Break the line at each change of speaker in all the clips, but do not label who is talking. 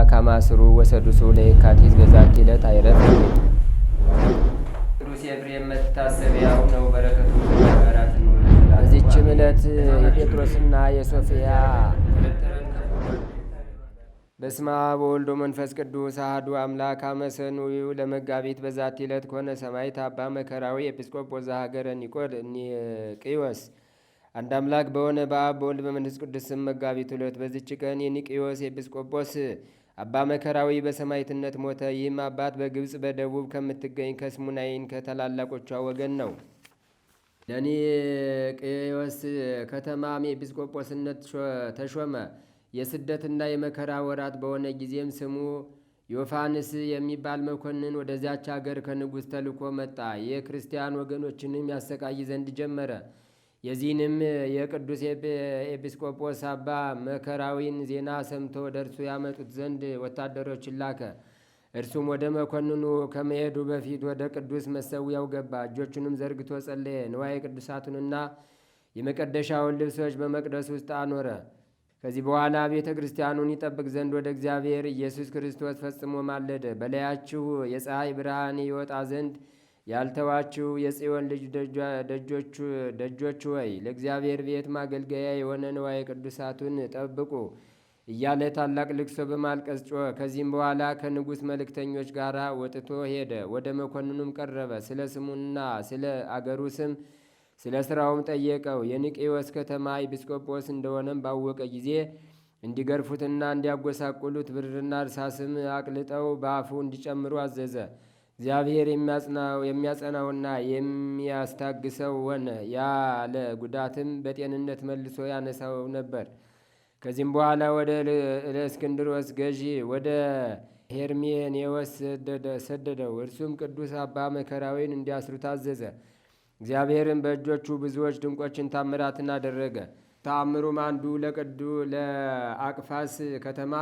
ካማስሩ ወሰዱሱ ለየካቲት በዛቲ ዕለት አይረፍ። ቅዱስ ኤፍሬም መታሰቢያው ነው። በረከቱ ጋራት ነው። በዚችም ዕለት የጴጥሮስና የሶፊያ በስመ አብ ወወልድ ወመንፈስ ቅዱስ አሐዱ አምላክ አመሰኑዩ ለመጋቢት በዛቲ ዕለት ኮነ ሰማዕት አባ መከራዊ ኤጲስቆጶስ ዘሀገረ ኒቅዮስ። አንድ አምላክ በሆነ በአብ በወልድ በመንፈስ ቅዱስ ስም መጋቢት ዕለት በዚች ቀን የኒቅዮስ ኤጲስቆጶስ አባ መከራዊ በሰማዕትነት ሞተ። ይህም አባት በግብፅ በደቡብ ከምትገኝ ከስሙናይን ከታላላቆቿ ወገን ነው። ለኒቅዮስ ከተማም ኤጲስቆጶስነት ተሾመ። የስደትና የመከራ ወራት በሆነ ጊዜም ስሙ ዮፋንስ የሚባል መኮንን ወደዚያች አገር ከንጉሥ ተልኮ መጣ። የክርስቲያን ወገኖችንም ያሰቃይ ዘንድ ጀመረ። የዚህንም የቅዱስ ኤጲስቆጶስ አባ መከራዊን ዜና ሰምቶ ወደ እርሱ ያመጡት ዘንድ ወታደሮችን ላከ። እርሱም ወደ መኮንኑ ከመሄዱ በፊት ወደ ቅዱስ መሰዊያው ገባ። እጆቹንም ዘርግቶ ጸለየ። ንዋየ ቅዱሳቱንና የመቀደሻውን ልብሶች በመቅደስ ውስጥ አኖረ። ከዚህ በኋላ ቤተ ክርስቲያኑን ይጠብቅ ዘንድ ወደ እግዚአብሔር ኢየሱስ ክርስቶስ ፈጽሞ ማለደ። በላያችሁ የፀሐይ ብርሃን ይወጣ ዘንድ ያልተዋችሁ የጽዮን ልጅ ደጆች ወይ ለእግዚአብሔር ቤት ማገልገያ የሆነ ንዋየ ቅዱሳቱን ጠብቁ እያለ ታላቅ ልቅሶ በማልቀስ ጮኸ። ከዚህም በኋላ ከንጉሥ መልእክተኞች ጋር ወጥቶ ሄደ። ወደ መኮንኑም ቀረበ። ስለ ስሙና ስለ አገሩ ስም ስለ ሥራውም ጠየቀው። የኒቅዮስ ከተማ ኤጲስቆጶስ እንደሆነም ባወቀ ጊዜ እንዲገርፉትና እንዲያጎሳቁሉት ብርና እርሳስም አቅልጠው በአፉ እንዲጨምሩ አዘዘ። እግዚአብሔር የሚያጸናውና የሚያስታግሰው ሆነ። ያለ ጉዳትም በጤንነት መልሶ ያነሳው ነበር። ከዚህም በኋላ ወደ እለእስክንድሮስ ገዢ ወደ ሄርሜኔዎስ ሰደደው። እርሱም ቅዱስ አባ መከራዊን እንዲያስሩት አዘዘ። እግዚአብሔርም በእጆቹ ብዙዎች ድንቆችን ታምራትን አደረገ። ተአምሩም አንዱ ለአቅፋስ ከተማ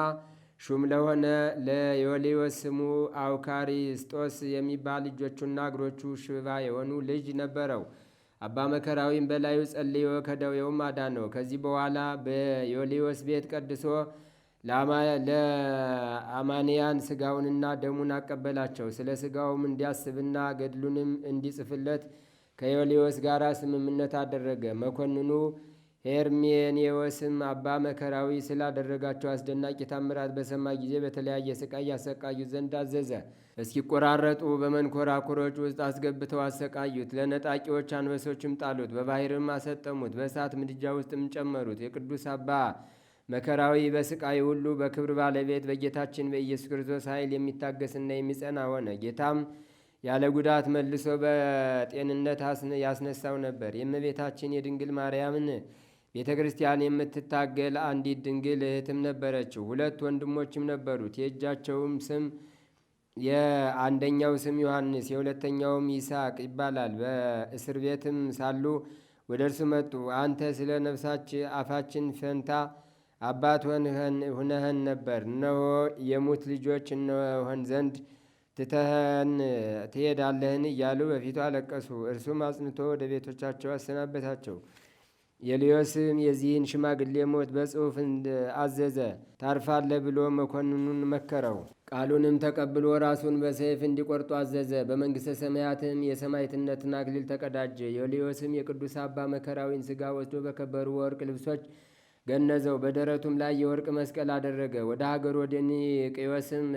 ሹም ለሆነ ለዮልዮስ ስሙ አውካሪስጦስ የሚባል እጆቹና እግሮቹ ሽባ የሆኑ ልጅ ነበረው። አባ መከራዊም በላዩ ጸልዮ ከደዌውም አዳነው። ከዚህ በኋላ በዮልዮስ ቤት ቀድሶ ለአማንያን ስጋውንና ደሙን አቀበላቸው። ስለ ስጋውም እንዲያስብና ገድሉንም እንዲጽፍለት ከዮልዮስ ጋር ስምምነት አደረገ። መኮንኑ ሄርሜኔዎስም አባ መከራዊ ስላደረጋቸው አስደናቂ ታምራት በሰማ ጊዜ በተለያየ ስቃይ ያሰቃዩት ዘንድ አዘዘ። እስኪቆራረጡ በመንኮራኩሮች ውስጥ አስገብተው አሰቃዩት። ለነጣቂዎች አንበሶችም ጣሉት፣ በባሕርም አሰጠሙት፣ በእሳት ምድጃ ውስጥም ጨመሩት። የቅዱስ አባ መከራዊ በስቃይ ሁሉ በክብር ባለቤት በጌታችን በኢየሱስ ክርስቶስ ኃይል የሚታገስና የሚጸና ሆነ። ጌታም ያለ ጉዳት መልሶ በጤንነት ያስነሳው ነበር። የእመቤታችን የድንግል ማርያምን ቤተ ክርስቲያን የምትታገል አንዲት ድንግል እህትም ነበረችው። ሁለት ወንድሞችም ነበሩት። የእጃቸውም ስም የአንደኛው ስም ዮሐንስ የሁለተኛውም ይስሐቅ ይባላል። በእስር ቤትም ሳሉ ወደ እርሱ መጡ። አንተ ስለ ነፍሳች አፋችን ፈንታ አባት ሁነህን ነበር። እነሆ የሙት ልጆች እንሆን ዘንድ ትተህን ትሄዳለህን? እያሉ በፊቱ አለቀሱ። እርሱም አጽንቶ ወደ ቤቶቻቸው አሰናበታቸው። ኤልዮስም የዚህን ሽማግሌ ሞት በጽሑፍ አዘዘ። ታርፋለህ ብሎ መኮንኑን መከረው። ቃሉንም ተቀብሎ ራሱን በሰይፍ እንዲቆርጡ አዘዘ። በመንግሥተ ሰማያትም የሰማዕትነትን አክሊል ተቀዳጀ። ኤልዮስም የቅዱስ አባ መከራዊን ሥጋ ወስዶ በከበሩ ወርቅ ልብሶች ገነዘው። በደረቱም ላይ የወርቅ መስቀል አደረገ። ወደ ሀገር ወደ ኒቅዮስም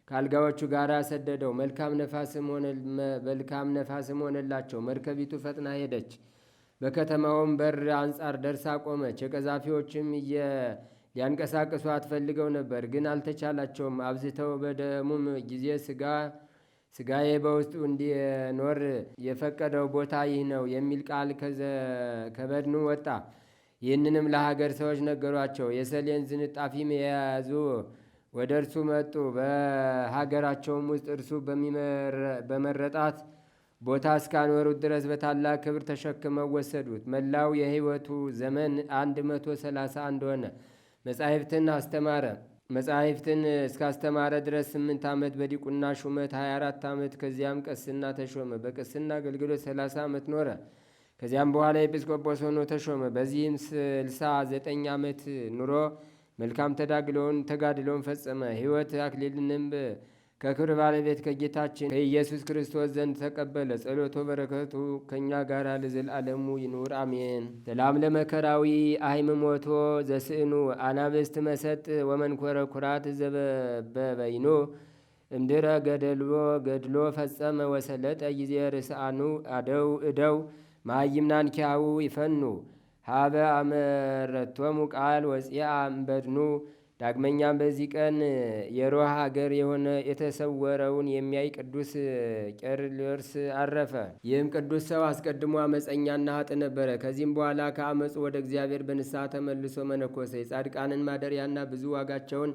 ከአልጋዎቹ ጋር ሰደደው። መልካም ነፋስም ሆነላቸው። መርከቢቱ ፈጥና ሄደች። በከተማውም በር አንጻር ደርሳ ቆመች። የቀዛፊዎችም ሊያንቀሳቅሷት ፈልገው ነበር፣ ግን አልተቻላቸውም። አብዝተው በደሙም ጊዜ ስጋዬ በውስጡ እንዲኖር የፈቀደው ቦታ ይህ ነው የሚል ቃል ከበድኑ ወጣ። ይህንንም ለሀገር ሰዎች ነገሯቸው። የሰሌን ዝንጣፊም የያዙ ወደ እርሱ መጡ። በሀገራቸውም ውስጥ እርሱ በመረጣት ቦታ እስካኖሩት ድረስ በታላቅ ክብር ተሸክመው ወሰዱት። መላው የሕይወቱ ዘመን 131 ሆነ። መጻሕፍትን አስተማረ። መጻሕፍትን እስካስተማረ ድረስ 8 ዓመት በዲቁና ሹመት 24 ዓመት። ከዚያም ቅስና ተሾመ። በቅስና አገልግሎት 30 ዓመት ኖረ። ከዚያም በኋላ ኤጲስቆጶስ ሆኖ ተሾመ። በዚህም 69 ዓመት ኑሮ መልካም ተጋድሎን ፈጸመ። ሕይወት አክሊልንም ከክብር ባለቤት ከጌታችን ከኢየሱስ ክርስቶስ ዘንድ ተቀበለ። ጸሎቶ በረከቱ ከእኛ ጋር ለዘላለሙ ይኑር አሜን። ሰላም ለመከራዊ አይምሞቶ ዘስእኑ አናብስት መሰጥ ወመንኮረ ኩራት ዘበበይኖ እምድረ ገድሎ ፈጸመ ወሰለጠ ጊዜ ርስአኑ እደው ማይምናን ኪያው ይፈኑ ሀበ አመረቶሙ ቃል ወፂአ እምበድኑ። ዳግመኛም በዚህ ቀን የሮሃ ሀገር የሆነ የተሰወረውን የሚያይ ቅዱስ ቄርሎስ አረፈ። ይህም ቅዱስ ሰው አስቀድሞ አመፀኛና ሀጥ ነበረ። ከዚህም በኋላ ከአመፁ ወደ እግዚአብሔር በንስሐ ተመልሶ መነኮሰ። የጻድቃንን ማደሪያና ብዙ ዋጋቸውን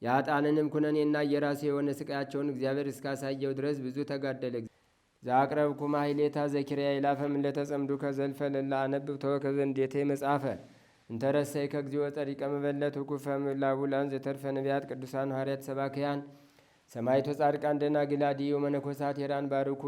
የአጣንንም ኩነኔና የራሴ የሆነ ስቃያቸውን እግዚአብሔር እስካሳየው ድረስ ብዙ ተጋደለ። ዛቅረብኩ ማሕሌታ ዘኪርያ ይላፈም ለተጸምዱ ከዘልፈ ለላ አነብብ ተወከዘ እንዴቴ መጽሐፈ እንተረሰይ ከግዚኦ ጸሪቀ መበለት ኩፈም ላቡላን ዘተርፈ ነቢያት ቅዱሳን ሐዋርያት ሰባክያን ሰማይቶ ጻድቃን ደናግል አድዮ መነኮሳት ሄራን ባርኩ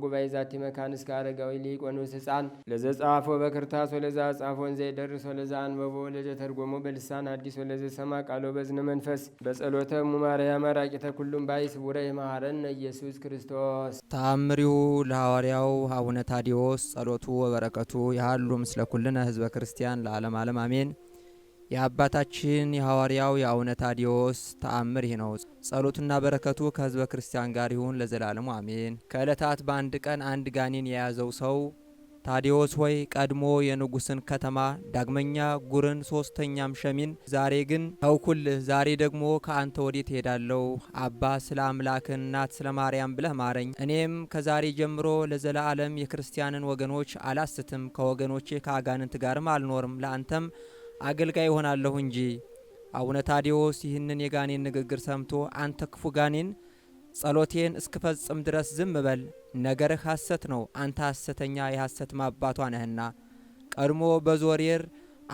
ጉባኤ ዛቲ መካን እስከ አረጋዊ ሊቅ ወንዑስ ሕፃን ለዘጻፎ በክርታስ ወለዛ ጻፎን ዘይደርስ ወለዛ አንበቦ ወለዘ ተርጎሞ በልሳን አዲስ ወለዘ ሰማ ቃሎ በዝነ መንፈስ በጸሎተ ሙማርያም አራቂተ ኩሉም ባይስ ቡረ ይማረን ኢየሱስ ክርስቶስ።
ተአምሪሁ ለሐዋርያው አቡነ ታዲዮስ ጸሎቱ ወበረከቱ ያህሉ ምስለ ኩልነ ህዝበ ክርስቲያን ለዓለም ዓለም አሜን። የአባታችን የሐዋርያው የአቡነ ታዲዮስ ተአምር ይህ ነው። ጸሎቱና በረከቱ ከህዝበ ክርስቲያን ጋር ይሁን ለዘላለሙ አሜን። ከዕለታት በአንድ ቀን አንድ ጋኔን የያዘው ሰው ታዲዮስ ሆይ ቀድሞ የንጉሥን ከተማ ዳግመኛ ጉርን ሶስተኛም ሸሚን ዛሬ ግን ተውኩልህ። ዛሬ ደግሞ ከአንተ ወዴት እሄዳለሁ? አባ ስለ አምላክህ እናት ስለ ማርያም ብለህ ማረኝ። እኔም ከዛሬ ጀምሮ ለዘላለም የክርስቲያንን ወገኖች አላስትም፣ ከወገኖቼ ከአጋንንት ጋርም አልኖርም፣ ለአንተም አገልጋይ ይሆናለሁ እንጂ። አቡነ ታዲዮስ ይህንን የጋኔን ንግግር ሰምቶ አንተ ክፉ ጋኔን ጸሎቴን እስክፈጽም ድረስ ዝም በል፣ ነገርህ ሐሰት ነው፣ አንተ ሐሰተኛ የሐሰት ማባቷ ነህና ቀድሞ በዞሬር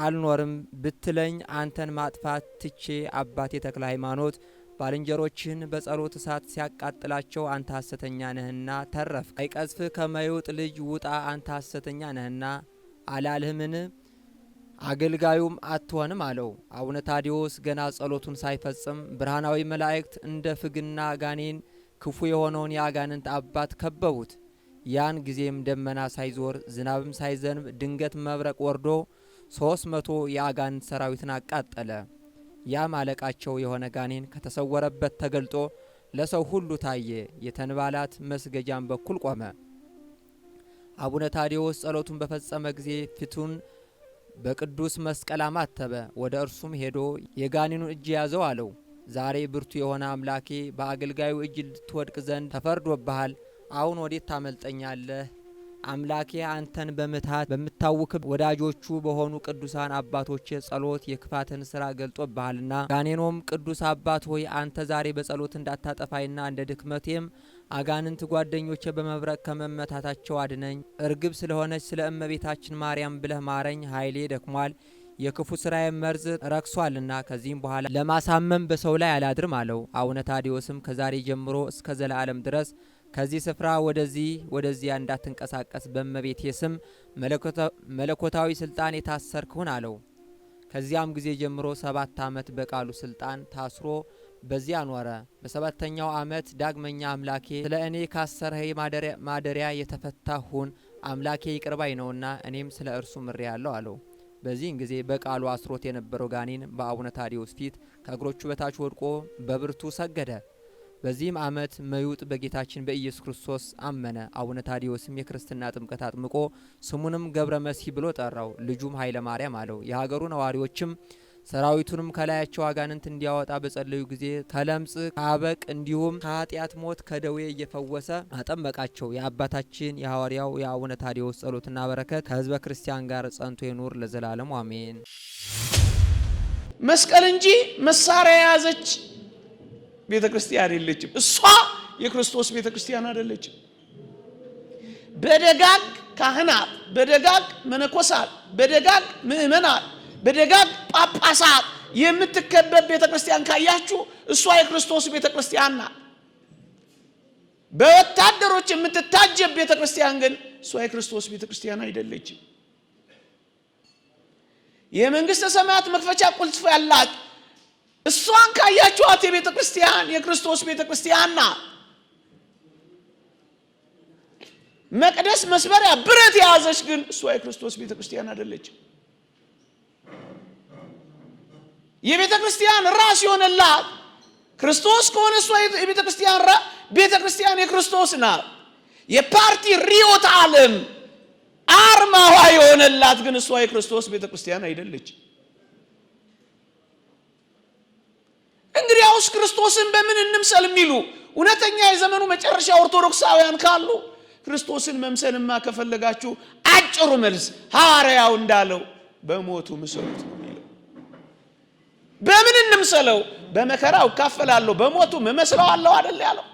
አልኖርም ብትለኝ አንተን ማጥፋት ትቼ አባቴ ተክለ ሃይማኖት ባልንጀሮችህን በጸሎት እሳት ሲያቃጥላቸው አንተ ሐሰተኛ ነህና ተረፍ። አይቀዝፍ ከመይውጥ ልጅ ውጣ አንተ ሐሰተኛ ነህና አላልህምን? አገልጋዩም አትሆንም አለው። አቡነ ታዲዮስ ገና ጸሎቱን ሳይፈጽም ብርሃናዊ መላእክት እንደ ፍግና ጋኔን ክፉ የሆነውን የአጋንንት አባት ከበቡት። ያን ጊዜም ደመና ሳይዞር ዝናብም ሳይዘንብ ድንገት መብረቅ ወርዶ 300 የአጋንንት ሰራዊትን አቃጠለ። ያም አለቃቸው የሆነ ጋኔን ከተሰወረበት ተገልጦ ለሰው ሁሉ ታየ። የተንባላት መስገጃም በኩል ቆመ። አቡነ ታዲዮስ ጸሎቱን በፈጸመ ጊዜ ፊቱን በቅዱስ መስቀል አማተበ። ወደ እርሱም ሄዶ የጋኔኑን እጅ ያዘው አለው። ዛሬ ብርቱ የሆነ አምላኬ በአገልጋዩ እጅ ልትወድቅ ዘንድ ተፈርዶብሃል። አሁን ወዴት ታመልጠኛለህ? አምላኬ አንተን በምትሃት በምታውክ ወዳጆቹ በሆኑ ቅዱሳን አባቶች ጸሎት የክፋትን ስራ ገልጦብሃልና። ጋኔኖም ቅዱስ አባት ሆይ አንተ ዛሬ በጸሎት እንዳታጠፋይና እንደ ድክመቴም አጋንንት ጓደኞቼ በመብረቅ ከመመታታቸው አድነኝ። እርግብ ስለሆነች ስለ እመቤታችን ማርያም ብለህ ማረኝ። ኃይሌ ደክሟል፣ የክፉ ስራዬ መርዝ ረክሷልና ከዚህም በኋላ ለማሳመም በሰው ላይ አላድርም አለው። አቡነ ታዲዮስም ከዛሬ ጀምሮ እስከ ዘላለም ድረስ ከዚህ ስፍራ ወደዚያ እንዳትንቀሳቀስ በእመቤቴ ስም መለኮታዊ ስልጣን የታሰርክሁን አለው። ከዚያም ጊዜ ጀምሮ 7 ዓመት በቃሉ ስልጣን ታስሮ በዚያ ኖረ። በሰባተኛው ዓመት ዳግመኛ አምላኬ ስለ እኔ ካሰረህ ማደሪያ የተፈታሁን አምላኬ ይቅርባይ ነውና እኔም ስለ እርሱ ምሬአለሁ አለው። በዚህን ጊዜ በቃሉ አስሮት የነበረው ጋኔን በአቡነ ታዲዮስ ፊት ከእግሮቹ በታች ወድቆ በብርቱ ሰገደ። በዚህም ዓመት መዩጥ በጌታችን በኢየሱስ ክርስቶስ አመነ። አቡነ ታዲዮስም የክርስትና ጥምቀት አጥምቆ ስሙንም ገብረ መሲህ ብሎ ጠራው። ልጁም ኃይለ ማርያም አለው። የሀገሩ ነዋሪዎችም ሰራዊቱንም ከላያቸው አጋንንት እንዲያወጣ በጸለዩ ጊዜ ከለምጽ ከአበቅ እንዲሁም ከኃጢአት ሞት ከደዌ እየፈወሰ አጠመቃቸው። የአባታችን የሐዋርያው የአቡነ ታዲዮስ ጸሎትና በረከት ከህዝበ ክርስቲያን ጋር ጸንቶ ይኑር ለዘላለሙ አሜን።
መስቀል እንጂ መሳሪያ የያዘች ቤተ ክርስቲያን የለችም። እሷ የክርስቶስ ቤተ ክርስቲያን አይደለችም። በደጋግ ካህናት፣ በደጋግ መነኮሳት፣ በደጋግ ምእመናት፣ በደጋግ ጳጳሳት የምትከበብ ቤተ ክርስቲያን ካያችሁ እሷ የክርስቶስ ቤተ ክርስቲያን ናት። በወታደሮች የምትታጀብ ቤተ ክርስቲያን ግን እሷ የክርስቶስ ቤተ ክርስቲያን አይደለችም። የመንግስተ ሰማያት መክፈቻ ቁልፍ ያላት እሷን ካያችኋት የቤተ ክርስቲያን የክርስቶስ ቤተ ክርስቲያን ናት። መቅደስ መስበሪያ ብረት የያዘች ግን እሷ የክርስቶስ ቤተ ክርስቲያን አይደለችም። የቤተ ክርስቲያን ራስ የሆነላት ክርስቶስ ከሆነ እሷ የቤተ ክርስቲያን ቤተ ክርስቲያን የክርስቶስ ናት። የፓርቲ ሪዮት ዓለም አርማዋ የሆነላት ግን እሷ የክርስቶስ ቤተ ክርስቲያን አይደለችም። እንግዲያውስ ክርስቶስን በምን እንምሰል የሚሉ እውነተኛ የዘመኑ መጨረሻ ኦርቶዶክሳውያን ካሉ ክርስቶስን መምሰልማ ከፈለጋችሁ አጭሩ መልስ ሐዋርያው እንዳለው በሞቱ ምሰሉት ነው የሚለው። በምን እንምሰለው? በመከራው እካፈላለሁ በሞቱ እመስለዋለሁ አይደል ያለው።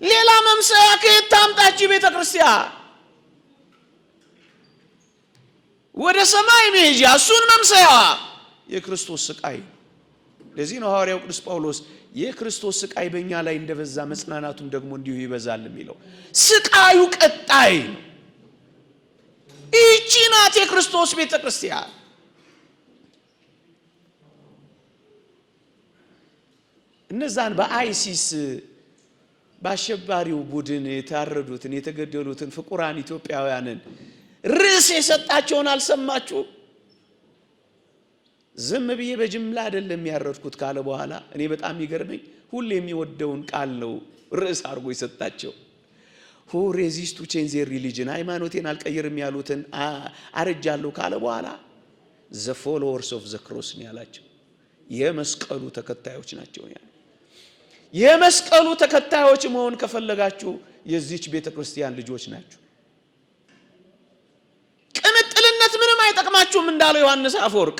ሌላ መምሰያ ከየት ታምጣች ቤተ ክርስቲያን? ወደ ሰማይ መሄጃ እሱን መምሰያዋ የክርስቶስ ስቃይ። ለዚህ ነው ሐዋርያው ቅዱስ ጳውሎስ የክርስቶስ ስቃይ በእኛ ላይ እንደበዛ መጽናናቱም ደግሞ እንዲሁ ይበዛል የሚለው። ስቃዩ ቀጣይ ነው። ይህች ናት የክርስቶስ ቤተ ክርስቲያን። እነዛን በአይሲስ በአሸባሪው ቡድን የታረዱትን የተገደሉትን ፍቁራን ኢትዮጵያውያንን ርዕስ የሰጣቸውን አልሰማችሁ? ዝም ብዬ በጅምላ አይደለም ያረድኩት ካለ በኋላ እኔ በጣም ይገርመኝ ሁሉ የሚወደውን ቃል ነው ርዕስ አድርጎ የሰጣቸው። who resist to change their religion ሃይማኖቴን አልቀይርም ያሉትን አረጃለሁ ካለ በኋላ the followers of the cross ነው ያላቸው። የመስቀሉ ተከታዮች ናቸው ያለው። የመስቀሉ ተከታዮች መሆን ከፈለጋችሁ የዚች ቤተክርስቲያን ልጆች ናችሁ። ቅምጥልነት ምንም አይጠቅማችሁም እንዳለው ዮሐንስ አፈወርቅ።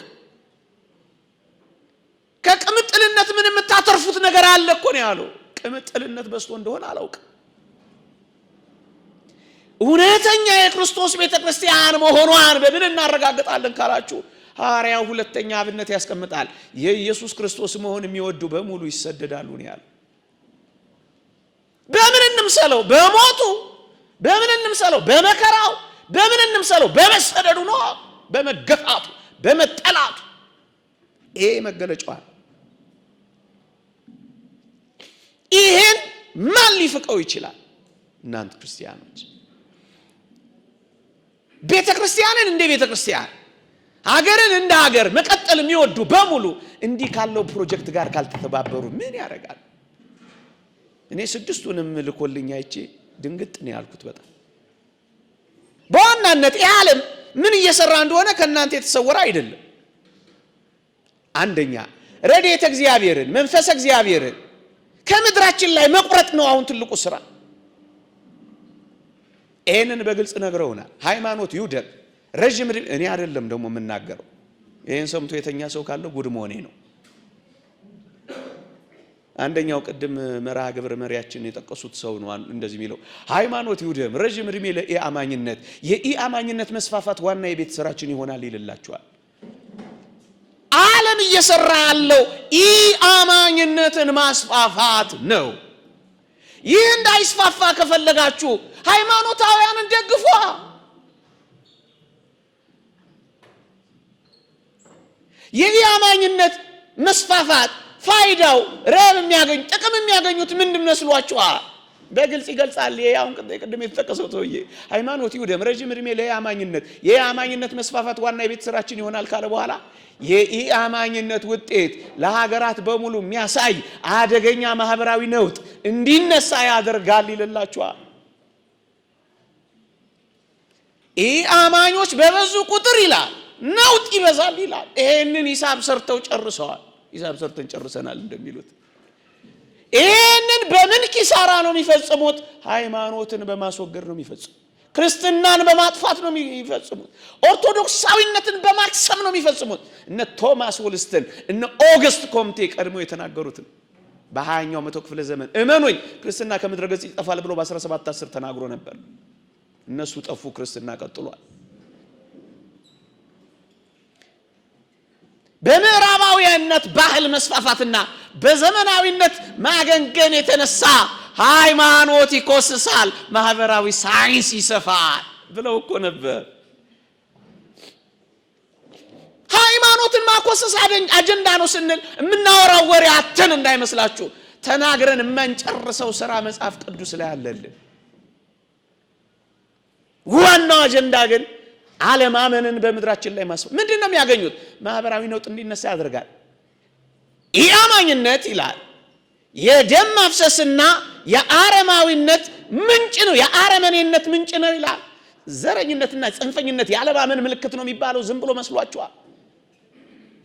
ከቅምጥልነት ምንም የምታተርፉት ነገር አለ እኮ ነው ያለው። ቅምጥልነት በስቶ እንደሆነ አላውቅም። እውነተኛ የክርስቶስ ቤተክርስቲያን መሆኗን በምን እናረጋግጣለን ካላችሁ ሐዋርያው ሁለተኛ አብነት ያስቀምጣል። የኢየሱስ ክርስቶስ መሆን የሚወዱ በሙሉ ይሰደዳሉ ነው ያለው። በምን እንምሰለው? በሞቱ። በምን እንምሰለው? በመከራው። በምን እንምሰለው? በመሰደዱ ነው፣ በመገፋቱ፣ በመጠላቱ። ይሄ መገለጫው። ይሄን ማን ሊፍቀው ይችላል? እናንተ ክርስቲያኖች ቤተክርስቲያንን እንደ ቤተክርስቲያን ሀገርን እንደ ሀገር መቀጠል የሚወዱ በሙሉ እንዲህ ካለው ፕሮጀክት ጋር ካልተተባበሩ ምን ያደርጋል? እኔ ስድስቱንም ልኮልኝ አይቼ ድንግጥ ነው ያልኩት። በጣም በዋናነት ይህ ዓለም ምን እየሰራ እንደሆነ ከእናንተ የተሰወረ አይደለም። አንደኛ ረድኤተ እግዚአብሔርን መንፈስ እግዚአብሔርን ከምድራችን ላይ መቁረጥ ነው አሁን ትልቁ ስራ። ይሄንን በግልጽ ነግረውናል። ሃይማኖት ይውደል ረጅም እኔ አይደለም ደግሞ የምናገረው። ይሄን ሰምቶ የተኛ ሰው ካለ ጉድ መሆኔ ነው። አንደኛው ቅድም መርሃ ግብር መሪያችን የጠቀሱት ሰው ነው እንደዚህ የሚለው ሃይማኖት ይውደም ረጅም እድሜ ለኢአማኝነት። የኢአማኝነት መስፋፋት ዋና የቤት ስራችን ይሆናል ይልላችኋል። ዓለም እየሰራ ያለው ኢአማኝነትን ማስፋፋት ነው። ይህ እንዳይስፋፋ ከፈለጋችሁ ሃይማኖታውያንን ደግፉ። የኢአማኝነት መስፋፋት ፋይዳው ረብ የሚያገኝ ጥቅም የሚያገኙት ምንድን መስሏችኋል? በግልጽ ይገልጻል። ያው ቅድም የተጠቀሰው ተውዬ ሃይማኖት ይውደም ረጅም እድሜ ለኢአማኝነት። የኢአማኝነት መስፋፋት ዋና የቤት ስራችን ይሆናል ካለ በኋላ የኢአማኝነት ውጤት ለሀገራት በሙሉ የሚያሳይ አደገኛ ማህበራዊ ነውጥ እንዲነሳ ያደርጋል ይልላችኋል። ኢአማኞች በበዙ ቁጥር ይላል ነውጥ ይበዛል ይላል። ይሄንን ሂሳብ ሰርተው ጨርሰዋል። ሂሳብ ሰርተን ጨርሰናል እንደሚሉት። ይሄንን በምን ኪሳራ ነው የሚፈጽሙት? ሃይማኖትን በማስወገድ ነው የሚፈጽሙት። ክርስትናን በማጥፋት ነው የሚፈጽሙት። ኦርቶዶክሳዊነትን በማክሰም ነው የሚፈጽሙት። እነ ቶማስ ወልስተን እነ ኦገስት ኮምቴ ቀድሞ የተናገሩትን በ20ኛው መቶ ክፍለ ዘመን እመኑኝ ክርስትና ከምድረ ገጽ ይጠፋል ብሎ በ1710 ተናግሮ ነበር። እነሱ ጠፉ፣ ክርስትና ቀጥሏል። በምዕራባዊነት ባህል መስፋፋትና በዘመናዊነት ማገንገን የተነሳ ሃይማኖት ይኮስሳል፣ ማህበራዊ ሳይንስ ይሰፋል ብለው እኮ ነበር። ሃይማኖትን ማኮሰስ አጀንዳ ነው ስንል የምናወራው ወሬ አተን እንዳይመስላችሁ ተናግረን የማንጨርሰው ሥራ መጽሐፍ ቅዱስ ላይ አለልን። ዋናው አጀንዳ ግን ዓለማመንን በምድራችን ላይ ማስፈ ምንድነው የሚያገኙት? ማህበራዊ ነውጥ እንዲነሳ ያደርጋል። ኢአማኝነት ይላል የደም ማፍሰስና የአረማዊነት ምንጭ ነው፣ የአረመኔነት ምንጭ ነው ይላል። ዘረኝነትና ጽንፈኝነት የዓለማመን ምልክት ነው የሚባለው ዝም ብሎ መስሏችኋል?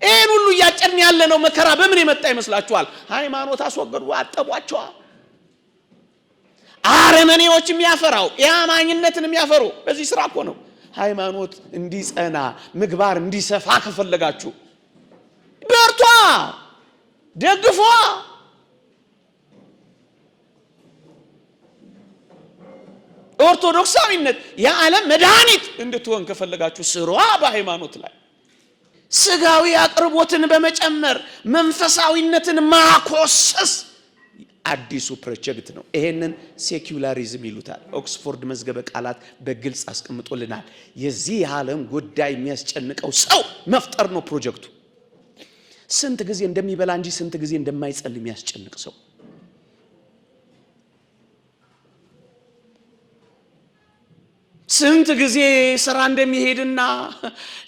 ይህን ሁሉ እያጨርን ያለነው መከራ በምን የመጣ ይመስላችኋል? ሃይማኖት አስወገዱ፣ አጠቧቸዋል። አረመኔዎች የሚያፈራው ኢአማኝነትን የሚያፈሩ በዚህ ስራ እኮ ነው። ሃይማኖት እንዲጸና ምግባር እንዲሰፋ ከፈለጋችሁ በርቷ፣ ደግፏ። ኦርቶዶክሳዊነት የዓለም መድኃኒት እንድትሆን ከፈለጋችሁ ስሯ በሃይማኖት ላይ ስጋዊ አቅርቦትን በመጨመር መንፈሳዊነትን ማኮሰስ አዲሱ ፕሮጀክት ነው። ይሄንን ሴኩላሪዝም ይሉታል። ኦክስፎርድ መዝገበ ቃላት በግልጽ አስቀምጦልናል። የዚህ ዓለም ጉዳይ የሚያስጨንቀው ሰው መፍጠር ነው ፕሮጀክቱ። ስንት ጊዜ እንደሚበላ እንጂ ስንት ጊዜ እንደማይጸልይ የሚያስጨንቅ ሰው፣ ስንት ጊዜ ስራ እንደሚሄድና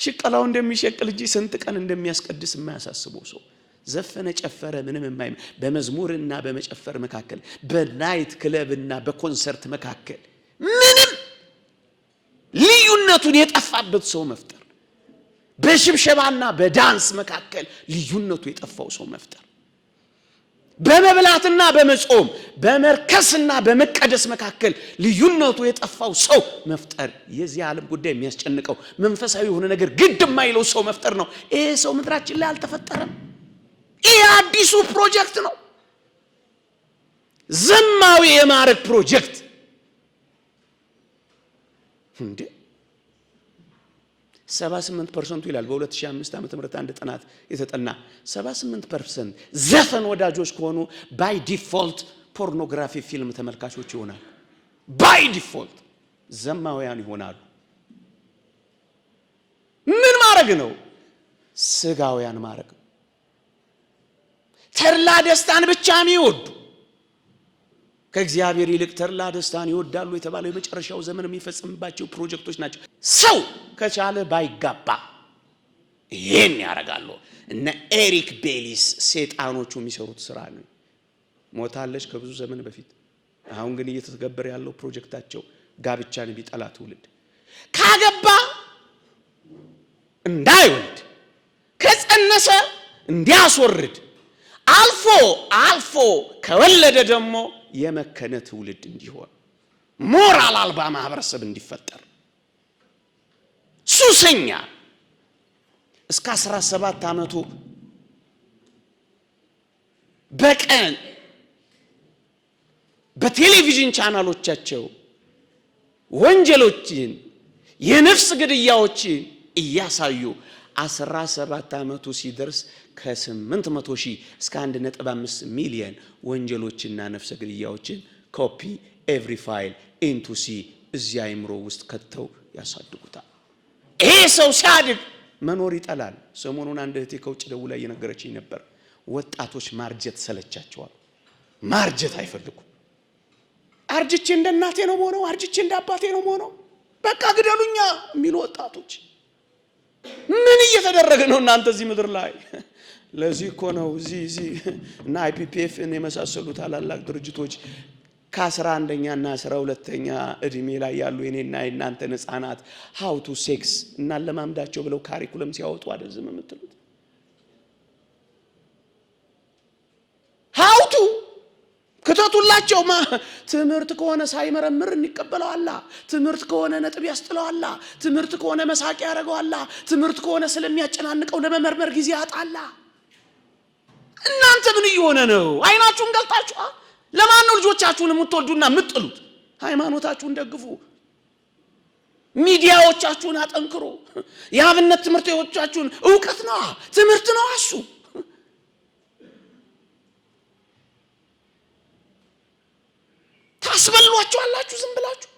ሽቀላው እንደሚሸቅል እንጂ ስንት ቀን እንደሚያስቀድስ የማያሳስበው ሰው፣ ዘፈነ ጨፈረ ምንም የማይም በመዝሙርና በመጨፈር መካከል በናይት ክለብና በኮንሰርት መካከል ምንም ልዩነቱን የጠፋበት ሰው መፍጠር፣ በሽብሸባና በዳንስ መካከል ልዩነቱ የጠፋው ሰው መፍጠር፣ በመብላትና በመጾም በመርከስና በመቀደስ መካከል ልዩነቱ የጠፋው ሰው መፍጠር የዚህ ዓለም ጉዳይ የሚያስጨንቀው መንፈሳዊ የሆነ ነገር ግድ የማይለው ሰው መፍጠር ነው። ይሄ ሰው ምድራችን ላይ አልተፈጠረም። ይሄ አዲሱ ፕሮጀክት ነው። ዘማዊ የማረግ ፕሮጀክት እንዴ 78% ይላል በ2005 ዓመተ ምህረት አንድ ጥናት የተጠና 78% ዘፈን ወዳጆች ከሆኑ ባይ ዲፎልት ፖርኖግራፊ ፊልም ተመልካቾች ይሆናሉ። ባይ ዲፎልት ዘማውያን ይሆናሉ። ምን ማረግ ነው? ስጋውያን ማረግ። ተድላ ደስታን ብቻ የሚወዱ ከእግዚአብሔር ይልቅ ተድላ ደስታን ይወዳሉ የተባለው የመጨረሻው ዘመን የሚፈጸምባቸው ፕሮጀክቶች ናቸው። ሰው ከቻለ ባይጋባ ይሄን ያረጋሉ። እነ ኤሪክ ቤሊስ ሰይጣኖቹ የሚሰሩት ስራ ነው። ሞታለች ከብዙ ዘመን በፊት። አሁን ግን እየተተገበረ ያለው ፕሮጀክታቸው ጋብቻን ቢጠላ ትውልድ ካገባ እንዳይወልድ ከጸነሰ እንዲያስወርድ አልፎ ከወለደ ደግሞ የመከነ ትውልድ እንዲሆን ሞራል አልባ ማህበረሰብ እንዲፈጠር ሱሰኛ እስከ 17 ዓመቱ በቀን በቴሌቪዥን ቻናሎቻቸው ወንጀሎችን የነፍስ ግድያዎችን እያሳዩ 17 ዓመቱ ሲደርስ ከ800,000 እስከ 1.5 ሚሊዮን ወንጀሎችና ነፍስ ግድያዎችን ኮፒ ኤቭሪ ፋይል ኢንቱ ሲ እዚያ አይምሮ ውስጥ ከተው ያሳድጉታል። ይሄ ሰው ሲያድግ መኖር ይጠላል። ሰሞኑን አንድ እህቴ ከውጭ ደውላ እየነገረችኝ ነበር። ወጣቶች ማርጀት ሰለቻቸዋል። ማርጀት አይፈልጉም። አርጅቼ እንደ እናቴ ነው ሆነው፣ አርጅቼ እንደ አባቴ ነው ሆነው፣ በቃ ግደሉኛ የሚሉ ወጣቶች። ምን እየተደረገ ነው እናንተ እዚህ ምድር ላይ? ለዚህ እኮ ነው እዚህ እና አይፒፒኤፍን የመሳሰሉ ታላላቅ ድርጅቶች ከ11ኛ እና 12ኛ እድሜ ላይ ያሉ የኔና የናንተ ህፃናት ሃው ቱ ሴክስ እና ለማምዳቸው ብለው ካሪኩለም ሲያወጡ አይደል ዝም የምትሉት? ሃው ቱ ከተቱላቸው። ትምህርት ከሆነ ሳይመረምር እንቀበለዋላ። ትምህርት ከሆነ ነጥብ ያስጥለዋላ። ትምህርት ከሆነ መሳቂያ ያደርገዋላ። ትምህርት ከሆነ ስለሚያጨናንቀው ለመመርመር ጊዜ ያጣላ። እናንተ ምን እየሆነ ነው? አይናችሁን ገልጣችሁ ለማን ነው ልጆቻችሁን የምትወልዱና የምትጥሉት? ሃይማኖታችሁን ደግፉ። ሚዲያዎቻችሁን አጠንክሩ። የአብነት ትምህርቶቻችሁን ዕውቀት ነው፣ ትምህርት ነው እሱ። ታስበሏቸዋላችሁ ዝም ብላችሁ።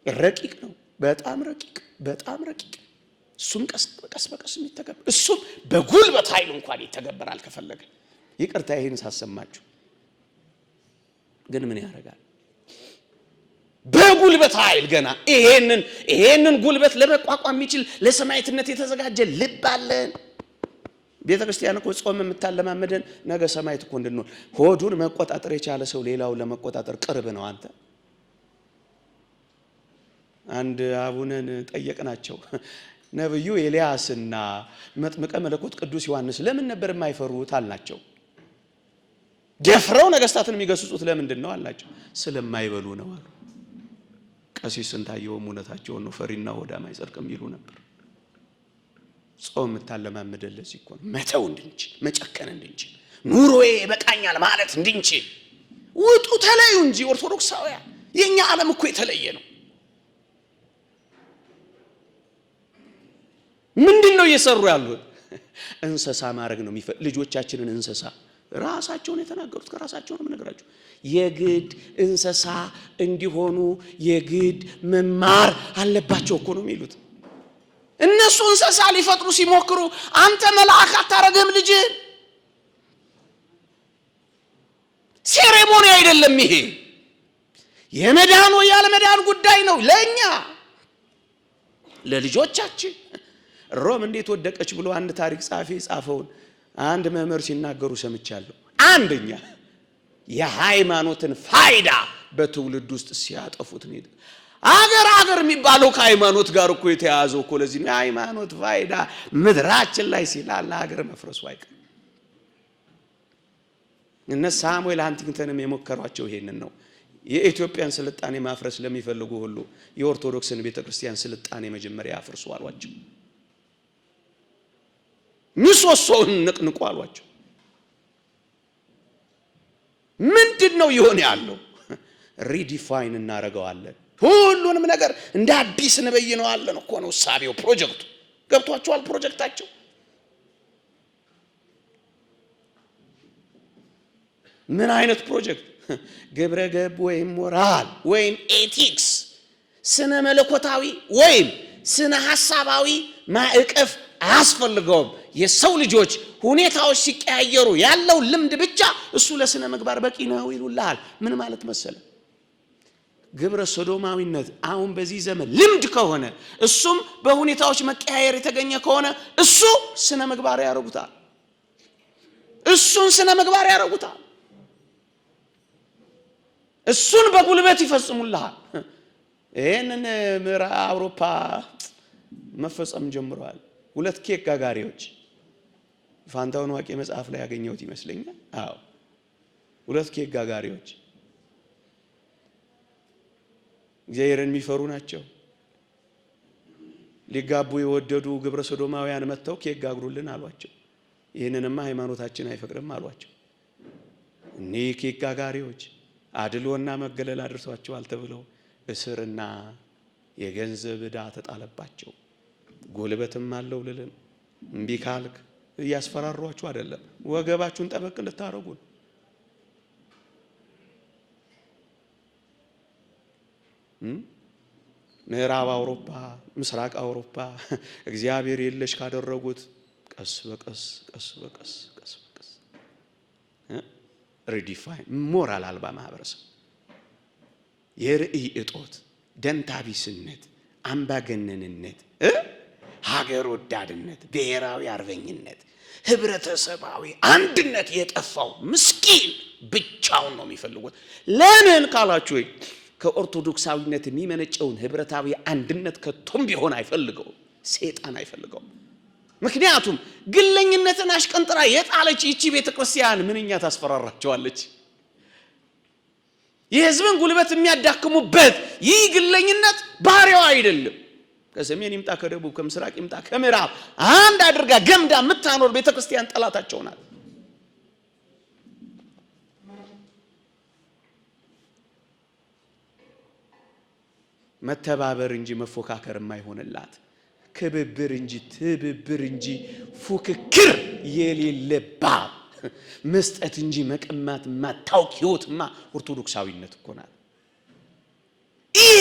ረቂቅ ነው፣ በጣም ረቂቅ፣ በጣም ረቂቅ። እሱም ቀስ በቀስ የሚተገበር እሱም በጉልበት ኃይል እንኳን ይተገበራል ከፈለገ። ይቅርታ ይሄን ሳሰማችሁ ግን ምን ያደርጋል? በጉልበት ኃይል ገና ይሄንን ጉልበት ለመቋቋም የሚችል ለሰማዕትነት የተዘጋጀ ልብ አለን። ቤተክርስቲያን እኮ ጾም የምታለማመደን ነገ ሰማዕት እኮ እንድንሆን። ሆዱን መቆጣጠር የቻለ ሰው ሌላውን ለመቆጣጠር ቅርብ ነው። አንተ አንድ አቡነን ጠየቅናቸው። ነብዩ ኤልያስና መጥምቀ መለኮት ቅዱስ ዮሐንስ ለምን ነበር የማይፈሩት አልናቸው። ደፍረው ነገስታትን የሚገስጹት ለምንድን ነው አላቸው። ስለማይበሉ ነው አሉ። ቀሲስ እንታየውም እውነታቸውን ነው። ፈሪና ሆዳም አይጸድቅም ይሉ ነበር። ጾም የምታለማመደን ለዚህ እኮ ነው። መተው እንድንችል፣ መጨከን እንድንችል፣ ኑሮዬ በቃኛል ማለት እንድንችል። ውጡ ተለዩ እንጂ ኦርቶዶክሳውያን፣ የኛ ዓለም እኮ የተለየ ነው። ምንድነው እየሰሩ ያሉት? እንስሳ ማድረግ ነው ልጆቻችንን እንስሳ። ራሳቸውን የተናገሩት ከራሳቸው ነው የምነግራችሁ። የግድ እንስሳ እንዲሆኑ የግድ መማር አለባቸው እኮ ነው የሚሉት። እነሱ እንስሳ ሊፈጥሩ ሲሞክሩ አንተ መልአክ አታረገም ልጅ። ሴሬሞኒ አይደለም ይሄ፣ የመዳን ወይ ያለ መዳን ጉዳይ ነው ለኛ ለልጆቻችን። ሮም እንዴት ወደቀች ብሎ አንድ ታሪክ ጻፊ ጻፈውን አንድ መምህር ሲናገሩ ሰምቻለሁ። አንደኛ የሃይማኖትን ፋይዳ በትውልድ ውስጥ ሲያጠፉት ነው። አገር የሚባለው ከሃይማኖት ጋር እኮ የተያዘው እኮ ለዚህ ነው። የሃይማኖት ፋይዳ ምድራችን ላይ ሲላል ሀገር መፍረሱ አይቀር። እነ ሳሙኤል ሃንቲንግተንም የሞከሯቸው ይሄንን ነው። የኢትዮጵያን ስልጣኔ ማፍረስ ለሚፈልጉ ሁሉ የኦርቶዶክስን ቤተክርስቲያን ስልጣኔ መጀመሪያ ያፍርሱ አሏቸው። ምሰሶውን ንቅንቁ አሏቸው። ምንድነው ይሆን ያለው? ሪዲፋይን እናረጋዋለን። ሁሉንም ነገር እንደ አዲስ እንበይነዋለን እኮ ነው ሳቢው ፕሮጀክቱ። ገብቷቸዋል? ፕሮጀክታቸው ምን አይነት ፕሮጀክት? ግብረ ገብ ወይም ሞራል ወይም ኤቲክስ፣ ስነ መለኮታዊ ወይም ስነ ሐሳባዊ ማዕቀፍ አያስፈልገውም። የሰው ልጆች ሁኔታዎች ሲቀያየሩ ያለው ልምድ ብቻ እሱ ለስነ ምግባር በቂ ነው ይሉልሃል። ምን ማለት መሰለ? ግብረ ሶዶማዊነት አሁን በዚህ ዘመን ልምድ ከሆነ እሱም በሁኔታዎች መቀያየር የተገኘ ከሆነ እሱ ስነ ምግባር ያረጉታል። እሱን ስነ ምግባር ያረጉታል። እሱን በጉልበት ይፈጽሙልሃል። ይሄንን ምዕራብ አውሮፓ መፈጸም ጀምረዋል። ሁለት ኬክ ጋጋሪዎች ፋንታውን ዋቄ መጽሐፍ ላይ ያገኘሁት ይመስለኛል። አዎ ሁለት ኬክ ጋጋሪዎች እግዚአብሔርን የሚፈሩ ናቸው። ሊጋቡ የወደዱ ግብረ ሶዶማውያን መጥተው ኬክ ጋግሩልን አሏቸው። ይህንንማ ሃይማኖታችን አይፈቅድም አሏቸው። እኒህ ኬክ ጋጋሪዎች አድሎና መገለል አድርሷቸዋል ተብለው እስርና የገንዘብ ዕዳ ተጣለባቸው። ጉልበትም አለው ልልን እምቢ ካልክ እያስፈራሯችሁ አይደለም፣ ወገባችሁን ጠበቅ እንድታረጉ። ምዕራብ አውሮፓ፣ ምስራቅ አውሮፓ እግዚአብሔር የለሽ ካደረጉት ቀስ በቀስ ሪዲፋይን ሞራል አልባ ማህበረሰብ፣ የርእይ እጦት፣ ደንታቢስነት፣ አምባገነንነት፣ ሀገር ወዳድነት፣ ብሔራዊ አርበኝነት፣ ህብረተሰባዊ አንድነት የጠፋው ምስኪን ብቻውን ነው የሚፈልጉት። ለምን ካላችሁ ከኦርቶዶክሳዊነት የሚመነጨውን ህብረታዊ አንድነት ከቶም ቢሆን አይፈልገው፣ ሰይጣን አይፈልገው። ምክንያቱም ግለኝነትን አሽቀንጥራ የጣለች ይቺ ቤተክርስቲያን ምንኛ ታስፈራራቸዋለች። የህዝብን ጉልበት የሚያዳክሙበት ይህ ግለኝነት ባህሪዋ አይደለም። ከሰሜን ይምጣ ከደቡብ፣ ከምስራቅ ይምጣ ከምዕራብ አንድ አድርጋ ገምዳ የምታኖር ቤተክርስቲያን ጠላታቸው ናት። መተባበር እንጂ መፎካከር የማይሆንላት፣ ክብብር እንጂ ትብብር እንጂ ፉክክር የሌለባት፣ መስጠት እንጂ መቀማት ማታውቅ ህይወትማ ኦርቶዶክሳዊነት እኮ ናት። ይሄ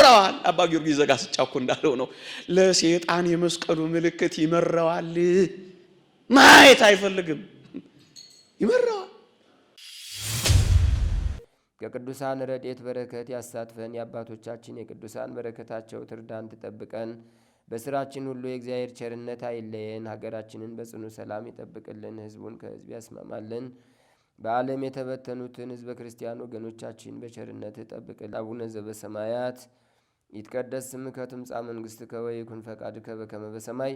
ይመራዋል። አባ ጊዮርጊስ ዘጋስጫ እኮ እንዳለው ነው። ለሰይጣን የመስቀሉ ምልክት ይመራዋል። ማየት አይፈልግም፣ ይመራዋል።
ከቅዱሳን ረድኤት በረከት ያሳትፈን። የአባቶቻችን የቅዱሳን በረከታቸው ትርዳን፣ ትጠብቀን። በስራችን ሁሉ የእግዚአብሔር ቸርነት አይለየን። ሀገራችንን በጽኑ ሰላም ይጠብቅልን፣ ህዝቡን ከህዝብ ያስማማልን። በዓለም የተበተኑትን ህዝበ ክርስቲያን ወገኖቻችን በቸርነት ጠብቅልን። አቡነ ዘበሰማያት ይትቀደስ ስምከ ትምጻእ መንግሥትከ ወይኩን ፈቃድከ በከመ በሰማይ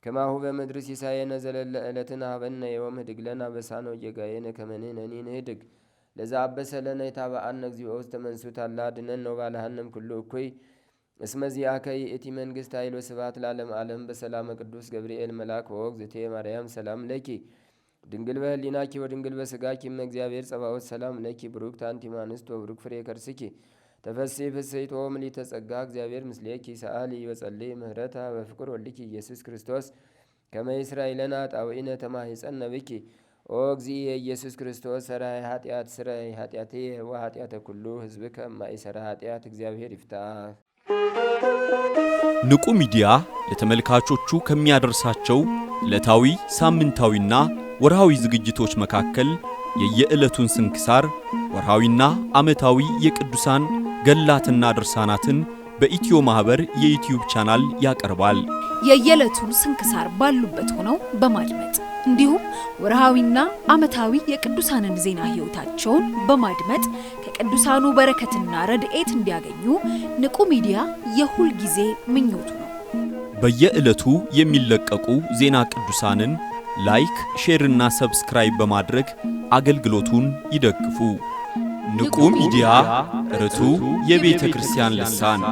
ከማሁ በምድር ሲሳየነ ዘለለ ዕለትነ ሀበነ ዮም ህድግ ለነ አበሳነ ወጌጋየነ ከመ ንሕነኒ ንህድግ ለዘአበሰለነ የታበአነ እግዚኦ ውስተ መንሱት አላ ድነን ነው ባልሃንም ኩሉ እኩይ እስመ ዚአከ ይእቲ መንግሥት ኃይል ወስብሐት ለዓለመ ዓለም። በሰላመ ቅዱስ ገብርኤል መልአክ ወእግዝእቴ ማርያም ሰላም ለኪ ድንግል በህሊናኪ ወድንግል በስጋኪ እመ እግዚአብሔር ጸባኦት ሰላም ለኪ ብሩክት አንቲ እምአንስት ወብሩክ ፍሬ ከርስኪ ተፈሥሒ ፍሥሕት ወምልዕተ ጸጋ እግዚአብሔር ምስሌኪ ሰአሊ ወጸልይ ምህረታ በፍቅር ወልኪ ኢየሱስ ክርስቶስ ከመ ይስራይ ለነ ኃጣውኢነ ተማሂፀነ ብኪ ኦ እግዚእ ኢየሱስ ክርስቶስ ሠራይ ኃጢአት ሥራይ ኃጢአቴ ወኃጢአተ ኩሉ ህዝብ ከማይሰራ ኃጢአት እግዚአብሔር ይፍታ።
ንቁ ሚዲያ ለተመልካቾቹ ከሚያደርሳቸው ዕለታዊ ሳምንታዊና ወርሃዊ ዝግጅቶች መካከል የየዕለቱን ስንክሳር ወርሃዊና ዓመታዊ የቅዱሳን ገላትና ድርሳናትን በኢትዮ ማህበር የዩቲዩብ ቻናል ያቀርባል።
የየዕለቱን ስንክሳር ባሉበት ሆነው በማድመጥ እንዲሁም ወርሃዊና ዓመታዊ የቅዱሳንን ዜና ህይወታቸውን በማድመጥ ከቅዱሳኑ በረከትና ረድኤት እንዲያገኙ ንቁ ሚዲያ የሁል ጊዜ ምኞቱ ነው።
በየዕለቱ የሚለቀቁ ዜና ቅዱሳንን ላይክ፣ ሼር እና ሰብስክራይብ በማድረግ አገልግሎቱን ይደግፉ። ንቁ ሚዲያ ርቱ የቤተ ክርስቲያን ልሳን